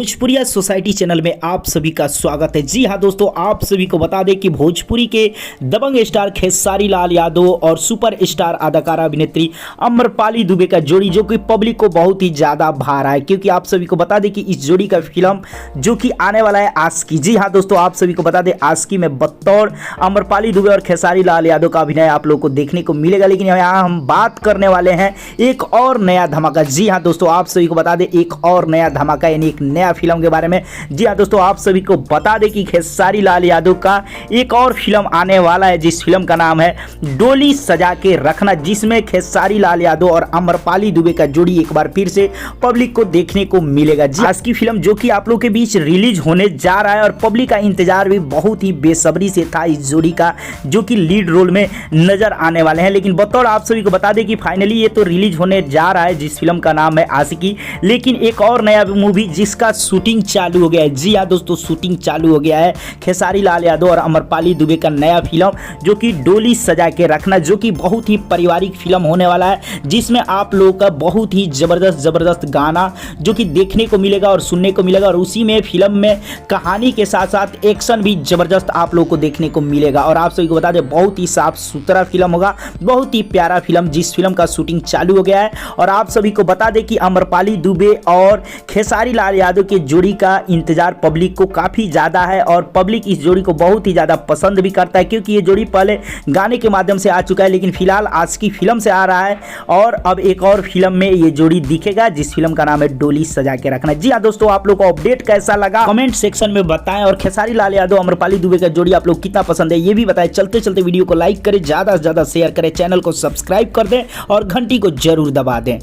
भोजपुरिया society channel में आप सभी का स्वागत है। जी हाँ दोस्तों, आप सभी को बता दें कि भोजपुरी के दबंग स्टार खेसारी लाल यादव और सुपर स्टार अदाकारा अभिनेत्री अम्रपाली दुबे का जोड़ी जो कि पब्लिक को बहुत ही ज़्यादा भा रहा है, क्योंकि आप सभी को बता दें कि इस जोड़ी का फिल्म जो कि आने वाला है आशिकी। जी हाँ दोस्तों, आप सभी को बता दें आशिकी में बतौर अम्रपाली दुबे और खेसारी लाल यादव का अभिनय आप लोग को देखने को मिलेगा। लेकिन यहाँ हम बात करने वाले हैं एक और नया धमाका। जी हाँ दोस्तों, आप सभी को बता दें एक और नया धमाका यानी एक नया फिल्म के बारे में। जी हाँ दोस्तों, आप सभी को बता दें कि खेसारी लाल यादव का एक और फिल्म आने वाला है, जिस फिल्म का नाम है डोली सजा के रखना, जिसमें खेसारी लाल यादव और अम्रपाली दुबे का जोड़ी एक बार फिर से पब्लिक को देखने को मिलेगा। जी आज की फिल्म जो कि आप लोग के बीच रिलीज होने जा रहा है और पब्लिक का इंतजार भी बहुत ही बेसब्री से था इस जोड़ी का, जो कि लीड रोल में नजर आने वाले हैं। लेकिन बतौर आप सभी को बता दें कि फाइनली ये तो रिलीज होने जा रहा है, जिस फिल्म का नाम है आशिकी। लेकिन एक और नया मूवी जिसका शूटिंग चालू हो गया है। जी हाँ दोस्तों, शूटिंग चालू हो गया है खेसारी लाल यादव और अम्रपाली दुबे का नया फिल्म जो कि डोली सजा के रखना, जो कि बहुत ही पारिवारिक फिल्म होने वाला है, जिसमें आप लोगों का बहुत ही जबरदस्त गाना जो कि देखने को मिलेगा और सुनने को मिलेगा, और उसी में फिल्म में कहानी के साथ साथ एक्शन भी जबरदस्त आप लोगों को देखने को मिलेगा। और आप सभी को बता दें बहुत ही साफ सुथरा फिल्म होगा, बहुत ही प्यारा फिल्म, जिस फिल्म का शूटिंग चालू हो गया है। और आप सभी को बता दें कि अम्रपाली दुबे और खेसारी लाल यादव के जोड़ी का इंतजार पब्लिक को काफ़ी ज़्यादा है और पब्लिक इस जोड़ी को बहुत ही ज़्यादा पसंद भी करता है, क्योंकि ये जोड़ी पहले गाने के माध्यम से आ चुका है, लेकिन फिलहाल आशिकी फिल्म से आ रहा है और अब एक और फिल्म में ये जोड़ी दिखेगा, जिस फिल्म का नाम है डोली सजा के रखना। जी हाँ दोस्तों, आप लोग को अपडेट कैसा लगा कमेंट सेक्शन में बताएं, और खेसारी लाल यादव अम्रपाली दुबे का जोड़ी आप लोग कितना पसंद है ये भी बताएं। चलते चलते वीडियो को लाइक करें, ज़्यादा से ज़्यादा शेयर करें, चैनल को सब्सक्राइब कर दें और घंटी को जरूर दबा दें।